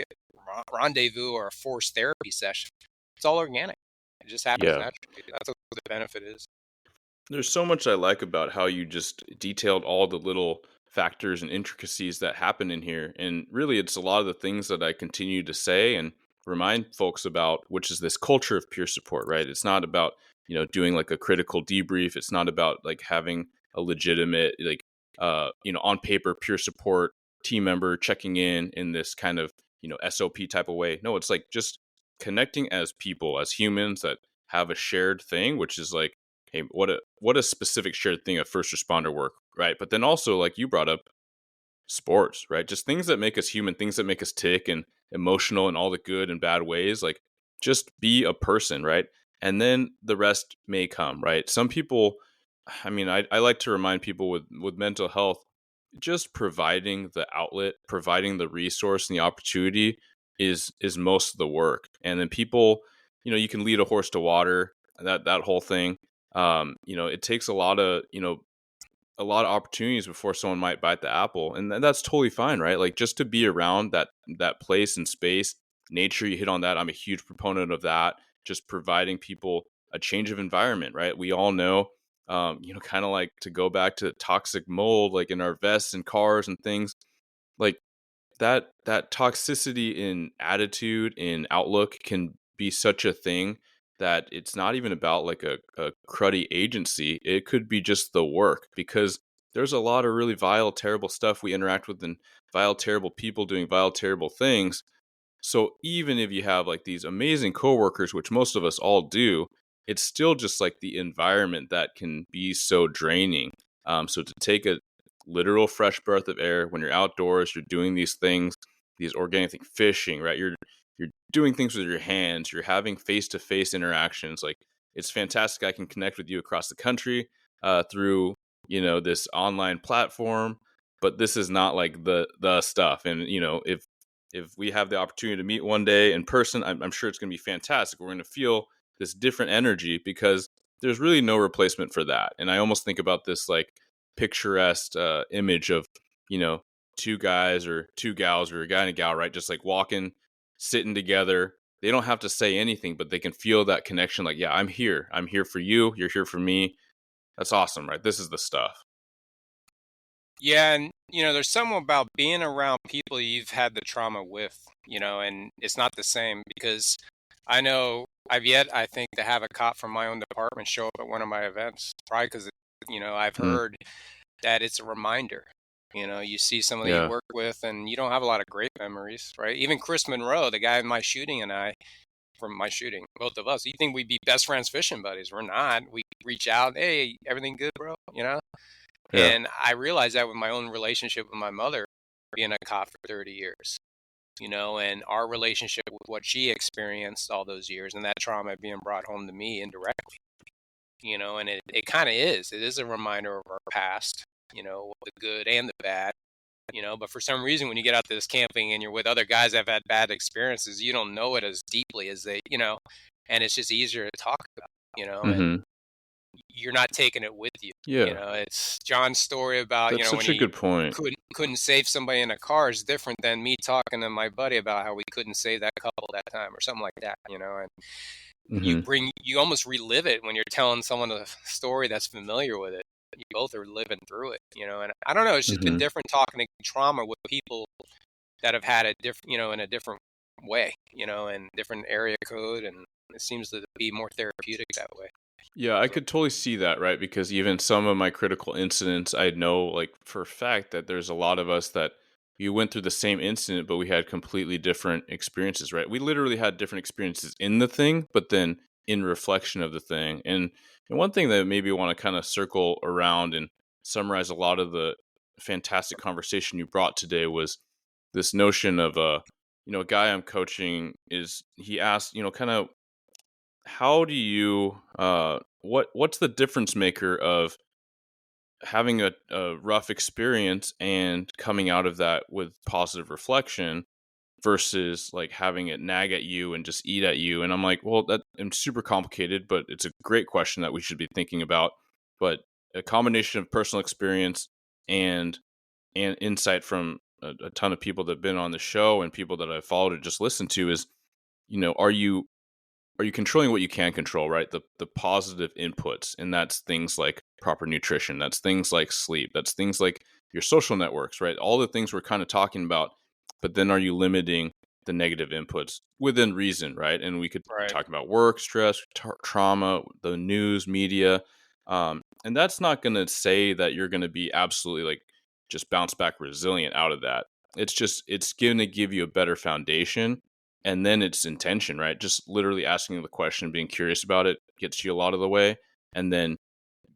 rendezvous or a forced therapy session. It's all organic. It just happens naturally. That's what the benefit is. There's so much I like about how you just detailed all the little factors and intricacies that happen in here. And really, it's a lot of the things that I continue to say and remind folks about, which is this culture of peer support, right? It's not about, doing like a critical debrief. It's not about like having a legitimate, like, on paper peer support team member checking in this kind of, SOP type of way. No, it's like just connecting as people, as humans that have a shared thing, which is like, hey, what a specific shared thing of first responder work, right? But then also, like you brought up, sports, right? Just things that make us human, things that make us tick and emotional in all the good and bad ways. Like, just be a person, right? And then the rest may come, right? Some people, I mean, I like to remind people with mental health, just providing the outlet, providing the resource and the opportunity is most of the work. And then people, you can lead a horse to water, that whole thing. It takes a lot of opportunities before someone might bite the apple, and that's totally fine, right? Like, just to be around that place and space, nature, you hit on that. I'm a huge proponent of that. Just providing people a change of environment, right? We all know, kind of like, to go back to toxic mold, like in our vests and cars and things, like that toxicity in attitude, in outlook, can be such a thing that it's not even about like a cruddy agency. It could be just the work, because there's a lot of really vile, terrible stuff we interact with, and vile, terrible people doing vile, terrible things. So even if you have like these amazing coworkers, which most of us all do, it's still just like the environment that can be so draining. So to take a literal fresh breath of air when you're outdoors, you're doing these things, these organic things, fishing, right? You're doing things with your hands. You're having face to face interactions. Like, it's fantastic. I can connect with you across the country through this online platform, but this is not like the stuff. And if we have the opportunity to meet one day in person, I'm sure it's going to be fantastic. We're going to feel this different energy, because there's really no replacement for that. And I almost think about this like picturesque image of, two guys or two gals, or a guy and a gal, right? Just like walking, sitting together. They don't have to say anything, but they can feel that connection. Like, yeah, I'm here. I'm here for you. You're here for me. That's awesome, right? This is the stuff. Yeah, and there's something about being around people you've had the trauma with, and it's not the same, because I know I've yet, I think, to have a cop from my own department show up at one of my events, probably because, I've Mm, heard that it's a reminder. You see somebody you yeah. work with, and you don't have a lot of great memories, right? Even Chris Monroe, the guy in my shooting, and I, from my shooting, both of us, you think we'd be best friends fishing buddies. We're not. We reach out, hey, everything good, bro? Yeah. And I realized that with my own relationship with my mother, being a cop for 30 years, and our relationship with what she experienced all those years, and that trauma being brought home to me indirectly, and it kind of is. It is a reminder of our past, the good and the bad, but for some reason, when you get out to this camping and you're with other guys that have had bad experiences, you don't know it as deeply as they, and it's just easier to talk about, and Mm-hmm. you're not taking it with you. Yeah. It's John's story about, That's when such a he good point. couldn't save somebody in a car is different than me talking to my buddy about how we couldn't save that couple that time or something like that, and Mm-hmm. you almost relive it when you're telling someone a story that's familiar with it. You both are living through it, and I don't know, it's just been Mm-hmm. different talking to trauma with people that have had it different, in a different way, and different area code, and it seems to be more therapeutic that way. Yeah, I So, could totally see that, right? Because even some of my critical incidents, I know like for a fact that there's a lot of us that you went through the same incident, but we had completely different experiences, right? We literally had different experiences in the thing, but then in reflection of the thing. And one thing that maybe want to kind of circle around and summarize a lot of the fantastic conversation you brought today was this notion of a guy I'm coaching is he asked, kind of how do you what's the difference maker of having a rough experience and coming out of that with positive reflection versus like having it nag at you and just eat at you? And I'm like, well, that it's super complicated, but it's a great question that we should be thinking about. But a combination of personal experience and insight from a ton of people that have been on the show and people that I've followed or just listened to is, are you controlling what you can control, right? The positive inputs, and that's things like proper nutrition, that's things like sleep, that's things like your social networks, right? All the things we're kind of talking about, but then are you limiting the negative inputs within reason, right? And we could right. talk about work, stress, trauma, the news, media, and that's not going to say that you're going to be absolutely like just bounce back resilient out of that. It's going to give you a better foundation, and then it's intention, right? Just literally asking the question, being curious about it gets you a lot of the way. And then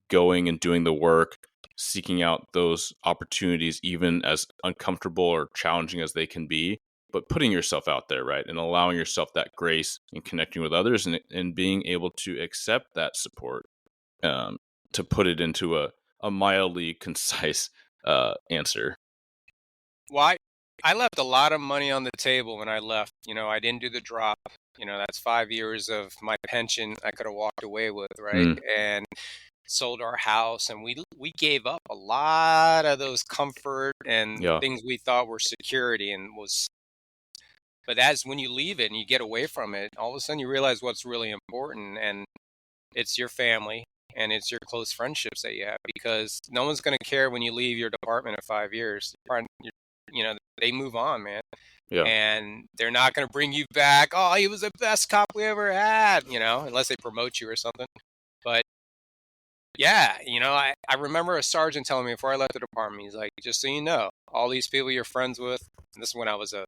going and doing the work, seeking out those opportunities, even as uncomfortable or challenging as they can be, but putting yourself out there, right? And allowing yourself that grace and connecting with others, and being able to accept that support, um, to put it into a mildly concise answer. Well, I left a lot of money on the table when I left. I didn't do the drop. That's 5 years of my pension I could have walked away with, right? Mm, And sold our house, and we gave up a lot of those comfort and yeah. things we thought were security, and was. But as when you leave it and you get away from it, all of a sudden you realize what's really important, and it's your family and it's your close friendships that you have, because no one's going to care when you leave your department in 5 years. You're they move on, man. Yeah. And they're not going to bring you back. Oh, he was the best cop we ever had, unless they promote you or something. But yeah, I remember a sergeant telling me before I left the department, he's like, just so you know, all these people you're friends with, and this is when I was a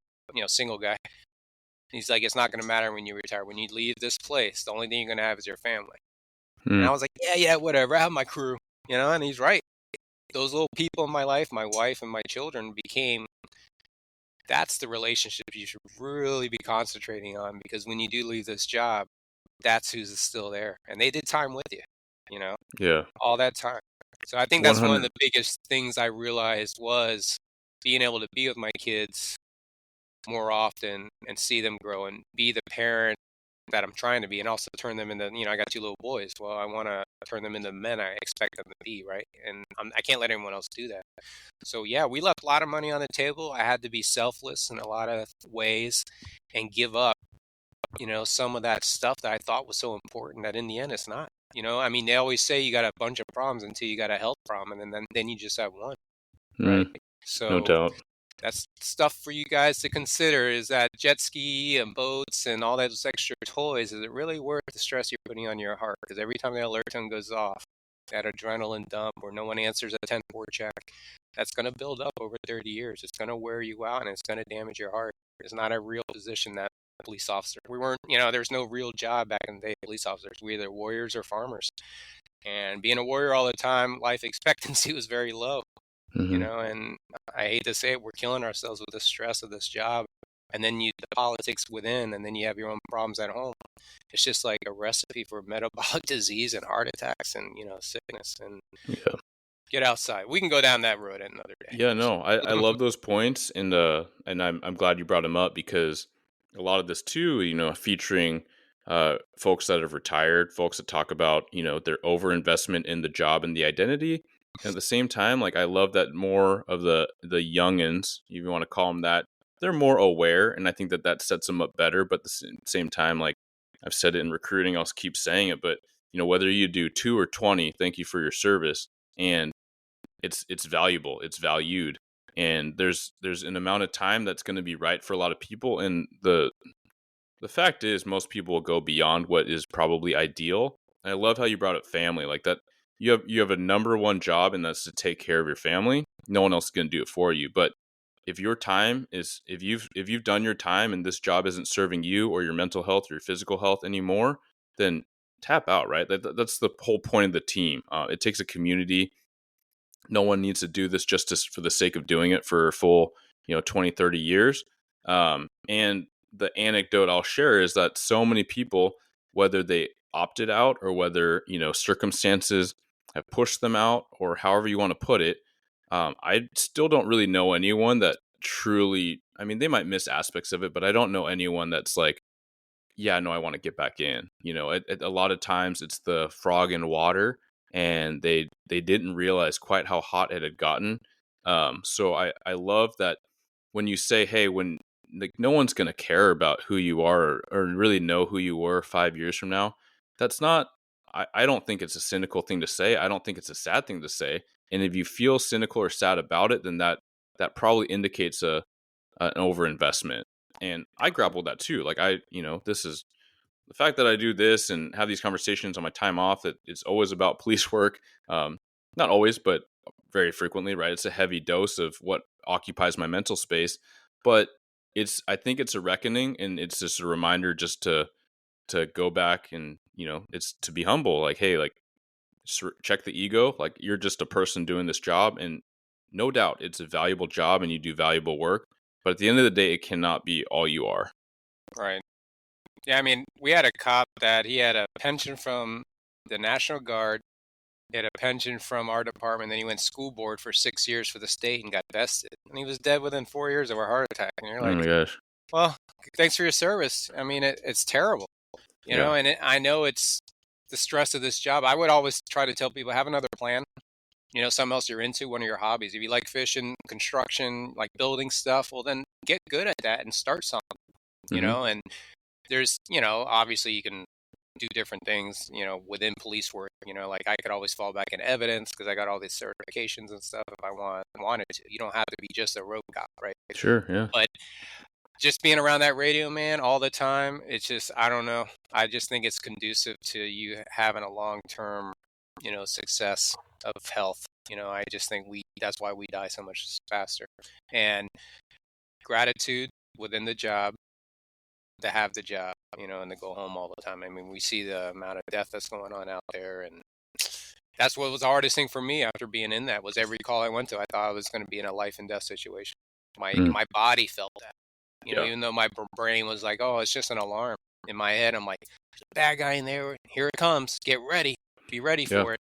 single guy. He's like, it's not going to matter when you retire. When you leave this place, the only thing you're going to have is your family. And I was like, yeah, whatever. I have my crew, and he's right. Those little people in my life, my wife and my children that's the relationship you should really be concentrating on, because when you do leave this job, that's who's still there. And they did time with you, Yeah. all that time. So I think that's one of 100. the biggest things I realized was being able to be with my kids more often and see them grow and be the parent that I'm trying to be, and also turn them into, I got 2 little boys. Well, I want to turn them into men I expect them to be, right? And I can't let anyone else do that. So yeah, we left a lot of money on the table. I had to be selfless in a lot of ways and give up, some of that stuff that I thought was so important that in the end it's not. I mean, they always say you got a bunch of problems until you got a health problem, and then you just have one, right? No So doubt. that's stuff for you guys to consider, is that jet ski and boats and all those extra toys, is it really worth the stress you're putting on your heart? Because every time the alert tone goes off, that adrenaline dump or no one answers a 10-4 check, that's going to build up over 30 years. It's going to wear you out and it's going to damage your heart. It's not a real position that police officer. We weren't, there's no real job back in the day, police officers. We either warriors or farmers. And being a warrior all the time, life expectancy was very low. And I hate to say it, we're killing ourselves with the stress of this job. And then the politics within, and then you have your own problems at home. It's just like a recipe for metabolic disease and heart attacks and, sickness. And get outside. We can go down that road another day. Yeah, no, I love those points, and I'm glad you brought them up, because a lot of this too, featuring folks that have retired, folks that talk about their overinvestment in the job and the identity. And at the same time, like, I love that more of the youngins, if you want to call them that, they're more aware, and I think that sets them up better. But at the same time, like I've said it in recruiting, I'll keep saying it, but whether you do 2 or 20, thank you for your service, and it's valuable, it's valued, and there's an amount of time that's going to be right for a lot of people. And the fact is, most people will go beyond what is probably ideal. And I love how you brought up family, like that. You have a number one job, and that's to take care of your family. No one else is going to do it for you. But if your time is, if you've done your time and this job isn't serving you or your mental health or your physical health anymore, then tap out, right? That's the whole point of the team. It takes a community. No one needs to do this just for the sake of doing it for a full 20, 30 years. And the anecdote I'll share is that so many people, whether they opted out or whether circumstances have pushed them out, or however you want to put it, I still don't really know anyone that truly, I mean, they might miss aspects of it, but I don't know anyone that's like, yeah, no, I want to get back in. A lot of times it's the frog in water, and they didn't realize quite how hot it had gotten. So I love that when you say, hey, when, like, no one's going to care about who you are, or really know who you were 5 years from now. That's not, I don't think it's a cynical thing to say. I don't think it's a sad thing to say. And if you feel cynical or sad about it, then that probably indicates an overinvestment. And I grapple with that too. Like, this is the fact that I do this and have these conversations on my time off, that it's always about police work. Not always, but very frequently, right? It's a heavy dose of what occupies my mental space. But I think it's a reckoning, and it's just a reminder just to go back and, it's to be humble. Like, hey, like, just check the ego. Like, you're just a person doing this job, and no doubt it's a valuable job and you do valuable work. But at the end of the day, it cannot be all you are. Right. Yeah, I mean, we had a cop that he had a pension from the National Guard, he had a pension from our department, then he went school board for 6 years for the state and got vested. And he was dead within 4 years of a heart attack. And you're Oh like, my gosh. well, thanks for your service. I mean, it's terrible, Yeah. and I know it's the stress of this job. I would always try to tell people, have another plan. Something else you're into, one of your hobbies. If you like fishing, construction, like building stuff, well, then get good at that and start something, Mhm. and there's, obviously you can do different things, within police work. Like I could always fall back in evidence because I got all these certifications and stuff if I wanted to. You don't have to be just a road cop, right? Sure. Yeah. But just being around that radio, man, all the time, it's just, I don't know. I just think it's conducive to you having a long-term, success of health. I just think that's why we die so much faster. And gratitude within the job, to have the job, and to go home all the time. I mean, we see the amount of death that's going on out there, and that's what was the hardest thing for me after being in that was every call I went to, I thought I was going to be in a life and death situation. My body felt that, even though my brain was like, oh, it's just an alarm. In my head, I'm like, there's a bad guy in there. Here it comes. Get ready. Be ready for it.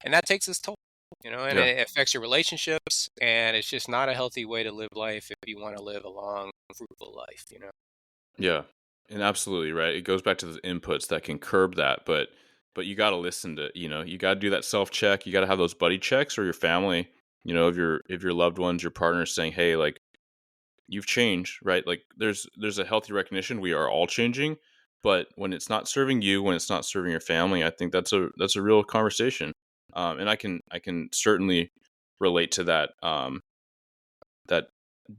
And that takes its toll, and it affects your relationships. And it's just not a healthy way to live life if you want to live a long, fruitful life, Yeah. And absolutely right. It goes back to the inputs that can curb that, but you got to listen to, you got to do that self check. You got to have those buddy checks, or your family, if your loved ones, your partners saying, hey, like, you've changed, right? Like there's a healthy recognition we are all changing, but when it's not serving you, when it's not serving your family, I think that's a real conversation. And I can certainly relate to that that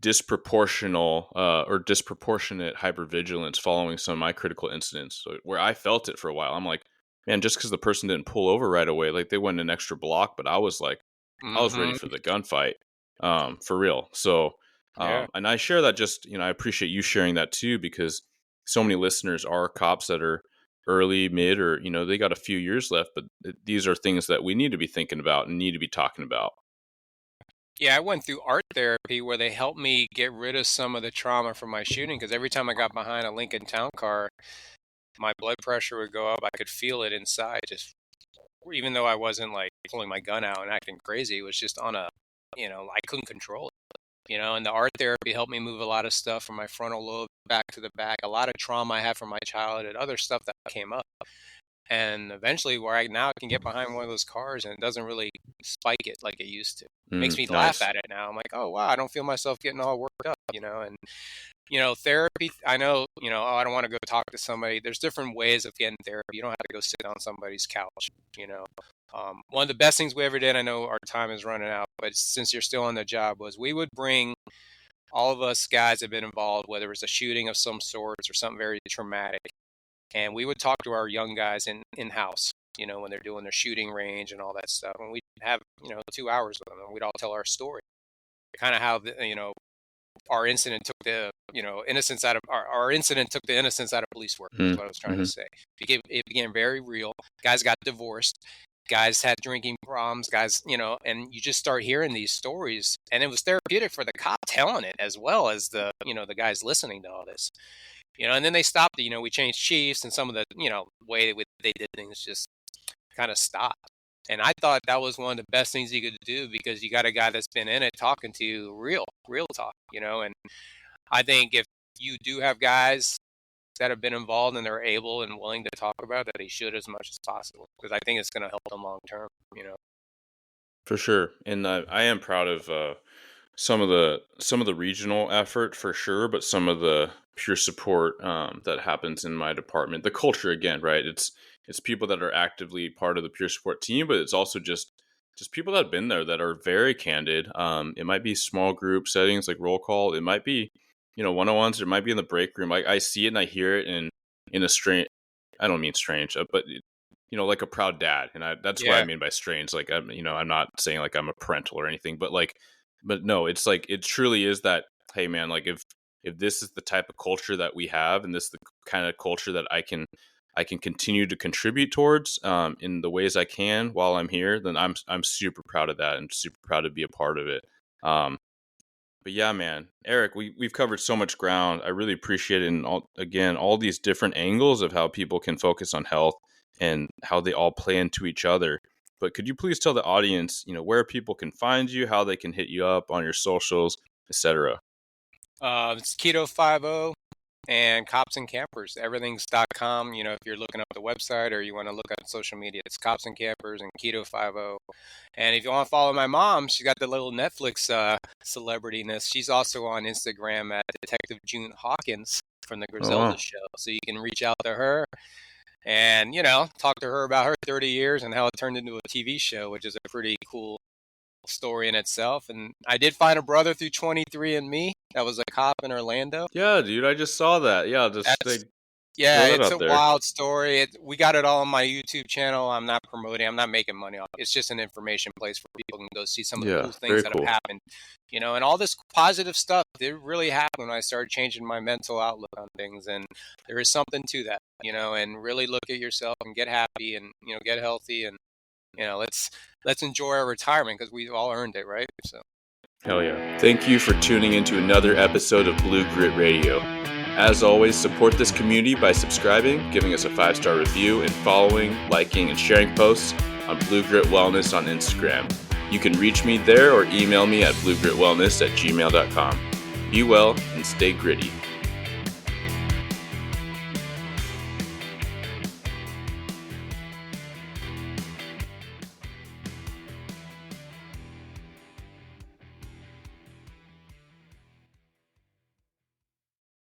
disproportional or disproportionate hypervigilance following some of my critical incidents, where I felt it for a while. I'm like, man, just because the person didn't pull over right away, like they went an extra block, but I was like, I was ready for the gunfight, for real. So, and I share that just, I appreciate you sharing that too, because so many listeners are cops that are early, mid, or, they got a few years left, but these are things that we need to be thinking about and need to be talking about. Yeah, I went through art therapy where they helped me get rid of some of the trauma from my shooting, because every time I got behind a Lincoln Town Car, my blood pressure would go up. I could feel it inside, just even though I wasn't like pulling my gun out and acting crazy. It was just on a, I couldn't control it, and the art therapy helped me move a lot of stuff from my frontal lobe back to the back, a lot of trauma I had from my childhood, other stuff that came up. And eventually where I now can get behind one of those cars and it doesn't really spike it like it used to. It makes me laugh at it now. I'm like, oh, wow, I don't feel myself getting all worked up, and, therapy, I know, oh, I don't want to go talk to somebody. There's different ways of getting therapy. You don't have to go sit on somebody's couch, one of the best things we ever did, I know our time is running out, but since you're still on the job, was we would bring all of us guys that have been involved, whether it was a shooting of some sorts or something very traumatic, and we would talk to our young guys in-house, when they're doing their shooting range and all that stuff. And we'd have, 2 hours with them, and we'd all tell our story. Kind of how, our incident took the, innocence out of, our incident took the innocence out of police work, is what I was trying to say. It became very real. Guys got divorced. Guys had drinking problems. Guys, and you just start hearing these stories. And it was therapeutic for the cop telling it, as well as the, the guys listening to all this. And then they stopped, we changed chiefs, and some of the, way they did things just kind of stopped. And I thought that was one of the best things you could do, because you got a guy that's been in it talking to you real talk, and I think if you do have guys that have been involved and they're able and willing to talk about that, he should as much as possible, because I think it's going to help them long term, For sure. And I am proud of some of the regional effort for sure, but some of the pure support that happens in my department. The culture, again, right? It's people that are actively part of the peer support team, but it's also just people that have been there that are very candid. It might be small group settings like roll call. It might be, one-on-ones. It might be in the break room. I see it and I hear it in a strange, I don't mean strange, but like a proud dad. And that's what I mean by strange. Like, I'm not saying like I'm a parental or anything, but no, it's like, it truly is that, hey man, like if this is the type of culture that we have, and this is the kind of culture that I can continue to contribute towards in the ways I can while I'm here, then I'm super proud of that and super proud to be a part of it. But yeah, man, Eric, we've covered so much ground. I really appreciate it. And all these different angles of how people can focus on health and how they all play into each other. But could you please tell the audience, where people can find you, how they can hit you up on your socials, etc.? It's KetoFiveO and Cops and Campers. Everything's.com. If you're looking up the website or you want to look at social media, it's Cops and Campers and KetoFiveO. And if you want to follow my mom, she's got the little Netflix celebrityness. She's also on Instagram at Detective June Hawkins from the Griselda show. So you can reach out to her. and, talked to her about her 30 years and how it turned into a TV show, which is a pretty cool story in itself. And I did find a brother through 23andMe that was a cop in Orlando. Yeah, dude, I just saw that. Yeah, it's a wild story. We got it all on my YouTube channel. I'm not promoting. I'm not making money off it. It's just an information place for people to go see some of the cool things that have happened. And all this positive stuff did really happen when I started changing my mental outlook on things. And there is something to that, and really look at yourself and get happy and, get healthy. And, let's enjoy our retirement because we've all earned it, right? So. Hell yeah. Thank you for tuning into another episode of Blue Grit Radio. As always, support this community by subscribing, giving us a 5-star review, and following, liking, and sharing posts on Blue Grit Wellness on Instagram. You can reach me there or email me at bluegritwellness@gmail.com. Be well and stay gritty.